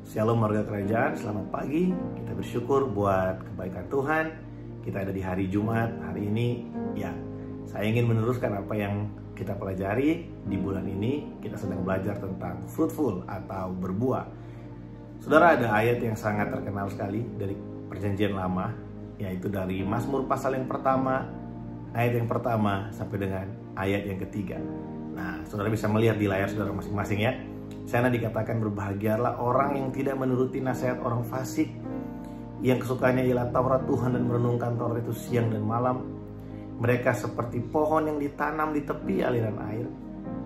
Shalom warga kerajaan, selamat pagi. Kita bersyukur buat kebaikan Tuhan. Kita ada di hari Jumat hari ini. Ya, saya ingin meneruskan apa yang kita pelajari di bulan ini. Kita sedang belajar tentang fruitful atau berbuah. Saudara, ada ayat yang sangat terkenal sekali dari Perjanjian Lama, yaitu dari Mazmur pasal yang pertama, ayat yang pertama sampai dengan ayat yang ketiga. Nah, saudara bisa melihat di layar saudara masing-masing ya. Sana dikatakan, berbahagialah orang yang tidak menuruti nasihat orang fasik, yang kesukaannya ialah Taurat Tuhan dan merenungkan Taurat itu siang dan malam. Mereka seperti pohon yang ditanam di tepi aliran air,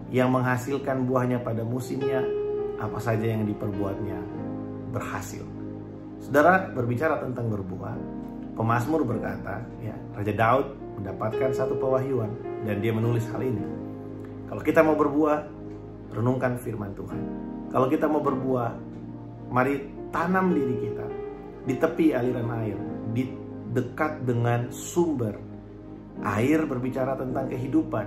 yang menghasilkan buahnya pada musimnya, apa saja yang diperbuatnya berhasil. Saudara, berbicara tentang berbuah, pemazmur berkata, ya, Raja Daud mendapatkan satu pewahyuan dan dia menulis hal ini. Kalau kita mau berbuah, renungkan firman Tuhan. Kalau kita mau berbuah, mari tanam diri kita di tepi aliran air, di dekat dengan sumber. Air berbicara tentang kehidupan,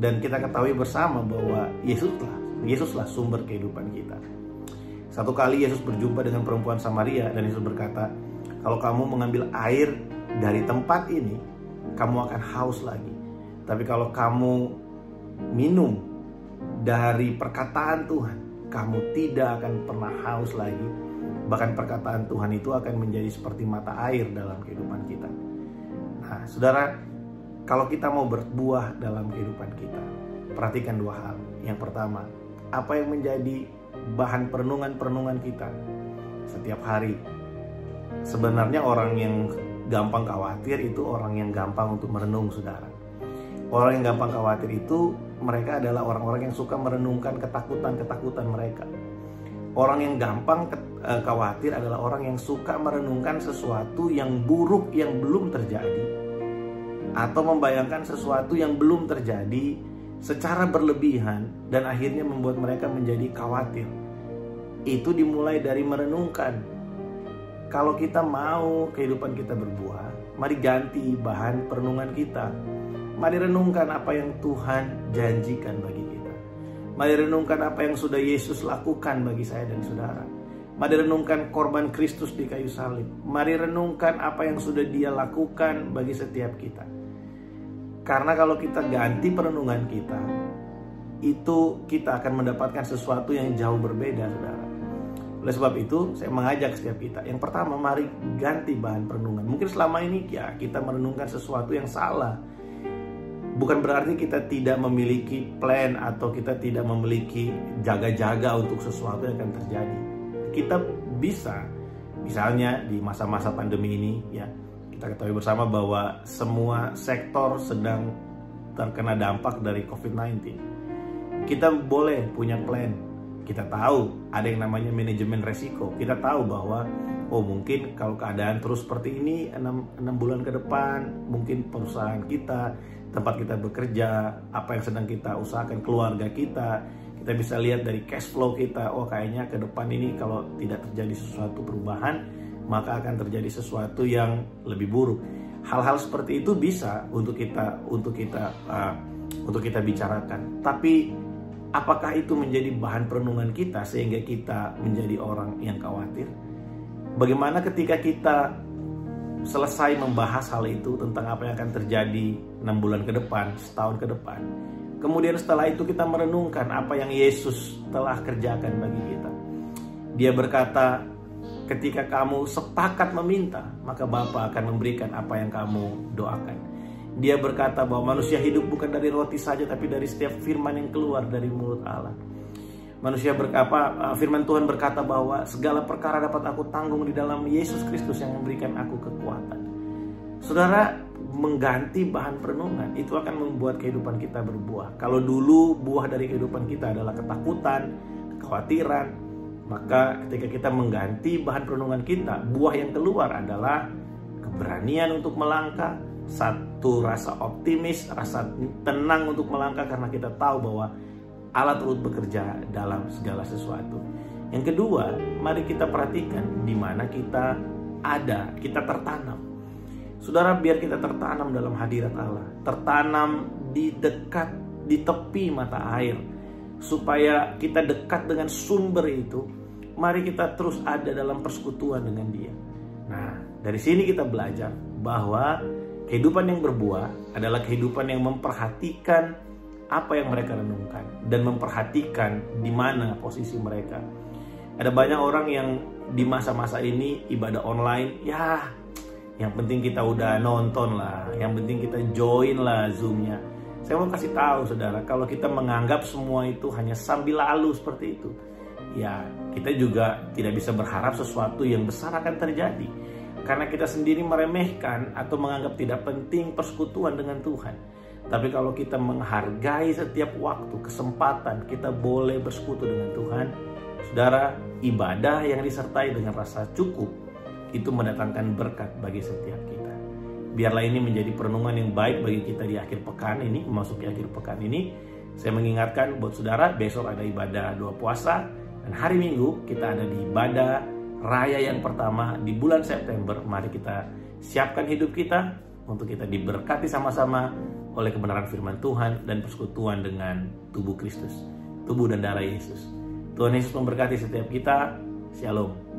dan kita ketahui bersama bahwa Yesuslah sumber kehidupan kita. Satu kali Yesus berjumpa dengan perempuan Samaria dan Yesus berkata, kalau kamu mengambil air dari tempat ini, kamu akan haus lagi. Tapi kalau kamu minum dari perkataan Tuhan, kamu tidak akan pernah haus lagi. Bahkan perkataan Tuhan itu akan menjadi seperti mata air dalam kehidupan kita. Nah, saudara, kalau kita mau berbuah dalam kehidupan kita, perhatikan dua hal. Yang pertama, apa yang menjadi bahan perenungan kita setiap hari. Sebenarnya orang yang gampang khawatir itu orang yang gampang untuk merenung, saudara. Orang yang gampang khawatir itu mereka adalah orang-orang yang suka merenungkan ketakutan mereka. Orang yang gampang khawatir adalah orang yang suka merenungkan sesuatu yang buruk yang belum terjadi, atau membayangkan sesuatu yang belum terjadi secara berlebihan dan akhirnya membuat mereka menjadi khawatir. Itu dimulai dari merenungkan. Kalau kita mau kehidupan kita berbuah, mari ganti bahan perenungan kita. Mari renungkan apa yang Tuhan janjikan bagi kita. Mari renungkan apa yang sudah Yesus lakukan bagi saya dan saudara. Mari renungkan korban Kristus di kayu salib. Mari renungkan apa yang sudah Dia lakukan bagi setiap kita. Karena kalau kita ganti perenungan kita, itu kita akan mendapatkan sesuatu yang jauh berbeda, saudara. Oleh sebab itu, saya mengajak setiap kita. Yang pertama, mari ganti bahan perenungan. Mungkin selama ini ya kita merenungkan sesuatu yang salah. Bukan berarti kita tidak memiliki plan atau kita tidak memiliki jaga-jaga untuk sesuatu yang akan terjadi. Kita bisa, misalnya di masa-masa pandemi ini, ya, kita ketahui bersama bahwa semua sektor sedang terkena dampak dari COVID-19. Kita boleh punya plan. Kita tahu ada yang namanya manajemen resiko. Kita tahu bahwa mungkin kalau keadaan terus seperti ini 6 bulan ke depan, mungkin perusahaan kita, tempat kita bekerja, apa yang sedang kita usahakan, keluarga kita bisa lihat dari cash flow kita, kayaknya ke depan ini kalau tidak terjadi sesuatu perubahan, maka akan terjadi sesuatu yang lebih buruk. Hal-hal seperti itu bisa untuk kita bicarakan. Tapi apakah itu menjadi bahan perenungan kita sehingga kita menjadi orang yang khawatir? Bagaimana ketika kita selesai membahas hal itu tentang apa yang akan terjadi 6 bulan ke depan, setahun ke depan. Kemudian setelah itu kita merenungkan apa yang Yesus telah kerjakan bagi kita. Dia berkata, ketika kamu sepakat meminta, maka Bapa akan memberikan apa yang kamu doakan. Dia berkata bahwa manusia hidup bukan dari roti saja, tapi dari setiap firman yang keluar dari mulut Allah. Firman Tuhan berkata bahwa segala perkara dapat aku tanggung di dalam Yesus Kristus yang memberikan aku kekuatan. Saudara, mengganti bahan perenungan itu akan membuat kehidupan kita berbuah. Kalau dulu buah dari kehidupan kita adalah ketakutan, kekhawatiran, maka ketika kita mengganti bahan perenungan kita, buah yang keluar adalah keberanian untuk melangkah, satu rasa optimis, rasa tenang untuk melangkah karena kita tahu bahwa Allah turut bekerja dalam segala sesuatu. Yang kedua, mari kita perhatikan di mana kita ada, kita tertanam. Saudara, biar kita tertanam dalam hadirat Allah, tertanam di tepi mata air, supaya kita dekat dengan sumber itu, mari kita terus ada dalam persekutuan dengan Dia. Nah, dari sini kita belajar bahwa kehidupan yang berbuah adalah kehidupan yang memperhatikan apa yang mereka renungkan dan memperhatikan di mana posisi mereka. Ada banyak orang yang di masa-masa ini ibadah online, ya yang penting kita udah nonton lah, yang penting kita join lah Zoom-nya. Saya mau kasih tahu saudara, kalau kita menganggap semua itu hanya sambil lalu seperti itu, ya kita juga tidak bisa berharap sesuatu yang besar akan terjadi. Karena kita sendiri meremehkan atau menganggap tidak penting persekutuan dengan Tuhan. Tapi kalau kita menghargai setiap waktu, kesempatan kita boleh bersekutu dengan Tuhan, saudara, ibadah yang disertai dengan rasa cukup itu mendatangkan berkat bagi setiap kita. Biarlah ini menjadi perenungan yang baik bagi kita di akhir pekan ini, memasuki akhir pekan ini. Saya mengingatkan buat saudara, besok ada ibadah doa puasa, dan hari Minggu kita ada di ibadah raya yang pertama di bulan September. Mari kita siapkan hidup kita untuk kita diberkati sama-sama oleh kebenaran firman Tuhan dan persekutuan dengan tubuh Kristus, tubuh dan darah Yesus. Tuhan Yesus memberkati setiap kita. Shalom.